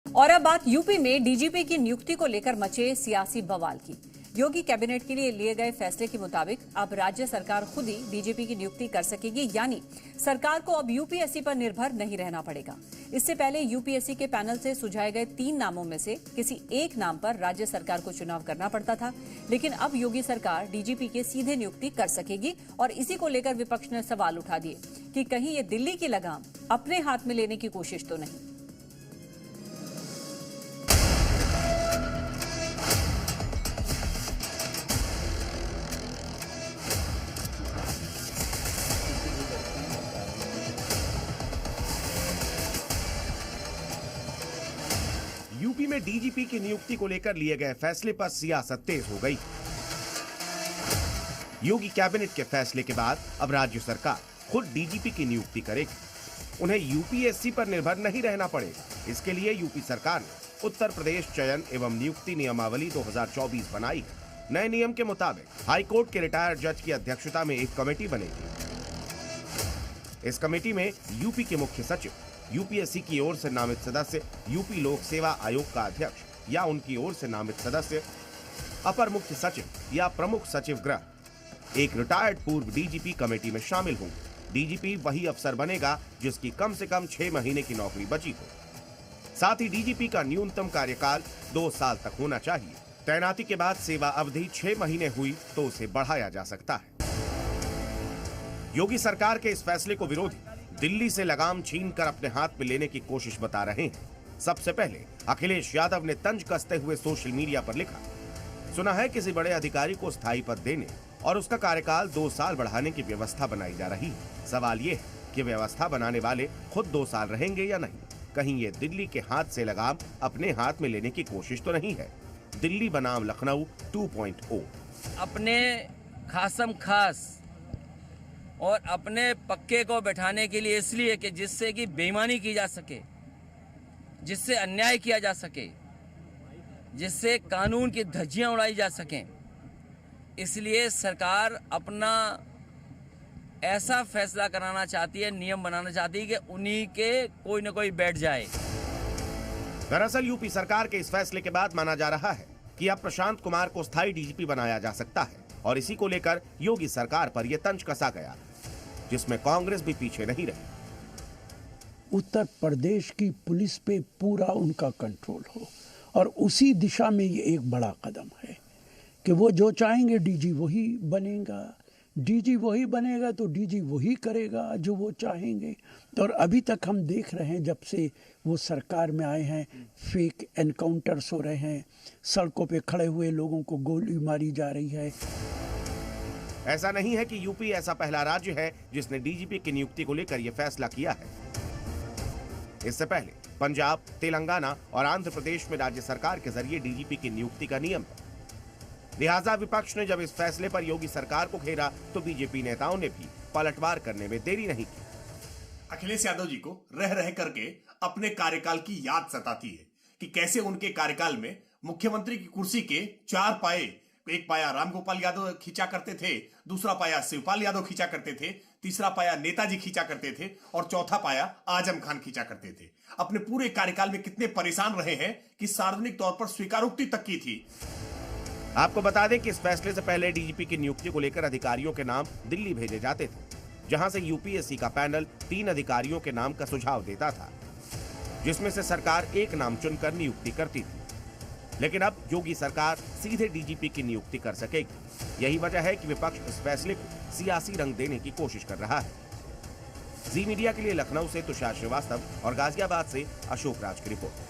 और अब बात यूपी में डीजीपी की नियुक्ति को लेकर मचे सियासी बवाल की। योगी कैबिनेट के लिए गए फैसले के मुताबिक अब राज्य सरकार खुद ही डीजीपी की नियुक्ति कर सकेगी, यानी सरकार को अब यूपीएससी पर निर्भर नहीं रहना पड़ेगा। इससे पहले यूपीएससी के पैनल से सुझाए गए 3 नामों में से किसी एक नाम पर राज्य सरकार को चुनाव करना पड़ता था, लेकिन अब योगी सरकार डीजीपी के सीधे नियुक्ति कर सकेगी। और इसी को लेकर विपक्ष ने सवाल उठा दिए कि कहीं ये दिल्ली की लगाम अपने हाथ में लेने की कोशिश तो नहीं। यूपी में डीजीपी की नियुक्ति को लेकर लिए गए फैसले पर सियासत तेज हो गई। योगी कैबिनेट के फैसले के बाद अब राज्य सरकार खुद डीजीपी की नियुक्ति करेगी। उन्हें यूपीएससी पर निर्भर नहीं रहना पड़ेगा। इसके लिए यूपी सरकार ने उत्तर प्रदेश चयन एवं नियुक्ति नियमावली 2024 बनाई है। नए नियम के मुताबिक हाईकोर्ट के रिटायर्ड जज की अध्यक्षता में एक कमेटी बनेगी। इस कमेटी में यूपी के मुख्य सचिव, यूपीएससी की ओर से नामित सदस्य, यूपी लोक सेवा आयोग का अध्यक्ष या उनकी ओर से नामित सदस्य, अपर मुख्य सचिव या प्रमुख सचिव गृह, एक रिटायर्ड पूर्व डीजीपी कमेटी में शामिल होंगे। डीजीपी वही अफसर बनेगा जिसकी कम से कम 6 महीने की नौकरी बची हो। साथ ही डीजीपी का न्यूनतम कार्यकाल 2 साल तक होना चाहिए। तैनाती के बाद सेवा अवधि 6 महीने हुई तो उसे बढ़ाया जा सकता है। योगी सरकार के इस फैसले को विरोधी दिल्ली से लगाम छीनकर अपने हाथ में लेने की कोशिश बता रहे हैं। सबसे पहले अखिलेश यादव ने तंज कसते हुए सोशल मीडिया पर लिखा, सुना है किसी बड़े अधिकारी को स्थायी पद देने और उसका कार्यकाल 2 साल बढ़ाने की व्यवस्था बनाई जा रही है। सवाल ये है कि व्यवस्था बनाने वाले खुद 2 साल रहेंगे या नहीं। कहीं ये दिल्ली के हाथ से लगाम अपने हाथ में लेने की कोशिश तो नहीं है। दिल्ली बनाम लखनऊ 2.0। अपने खासम खास और अपने पक्के को बैठाने के लिए, इसलिए कि जिससे कि बेईमानी की जा सके, जिससे अन्याय किया जा सके, जिससे कानून की धज्जियां उड़ाई जा सकें, इसलिए सरकार अपना ऐसा फैसला कराना चाहती है, नियम बनाना चाहती है कि उन्हीं के कोई न कोई बैठ जाए। दरअसल यूपी सरकार के इस फैसले के बाद माना जा रहा है कि अब प्रशांत कुमार को स्थायी डीजीपी बनाया जा सकता है और इसी को लेकर योगी सरकार पर यह तंज कसा गया, जिसमें कांग्रेस भी पीछे नहीं रही। उत्तर प्रदेश की पुलिस पे पूरा उनका कंट्रोल हो और उसी दिशा में ये एक बड़ा कदम है कि वो जो चाहेंगे डीजी वही बनेगा। डीजी वही बनेगा तो डीजी वही करेगा जो वो चाहेंगे। और अभी तक हम देख रहे हैं, जब से वो सरकार में आए हैं, फेक एनकाउंटर्स हो रहे हैं, सड़कों पे खड़े हुए लोगों को गोली मारी जा रही है। ऐसा नहीं है कि यूपी ऐसा पहला राज्य है जिसने डीजीपी की नियुक्ति को लेकर यह फैसला किया है। इससे पहले पंजाब, तेलंगाना और आंध्र प्रदेश में राज्य सरकार के जरिए डीजीपी की नियुक्ति का नियम था। लिहाजा विपक्ष ने जब इस फैसले पर योगी सरकार को घेरा तो बीजेपी नेताओं ने भी पलटवार करने में देरी नहीं की। अखिलेश यादव जी को रह रह करके अपने कार्यकाल की याद सताती है कि कैसे उनके कार्यकाल में मुख्यमंत्री की कुर्सी के 4 पाए, एक पाया रामगोपाल यादव खींचा करते थे, दूसरा पाया शिवपाल यादव खींचा करते थे, तीसरा पाया नेताजी खींचा करते थे और चौथा पाया आजम खान खींचा करते थे। अपने पूरे कार्यकाल में कितने परेशान रहे हैं कि सार्वजनिक तौर पर स्वीकारोक्ति तक की थी। आपको बता दें कि इस फैसले से पहले डीजीपी की नियुक्ति को लेकर अधिकारियों के नाम दिल्ली भेजे जाते थे, जहां से यूपीएससी का पैनल 3 अधिकारियों के नाम का सुझाव देता था, जिसमें से सरकार एक नाम चुनकर नियुक्ति करती थी। लेकिन अब योगी सरकार सीधे डीजीपी की नियुक्ति कर सकेगी। यही वजह है कि विपक्ष इस फैसले को सियासी रंग देने की कोशिश कर रहा है। जी मीडिया के लिए लखनऊ से तुषार श्रीवास्तव और गाजियाबाद से अशोक राज की रिपोर्ट।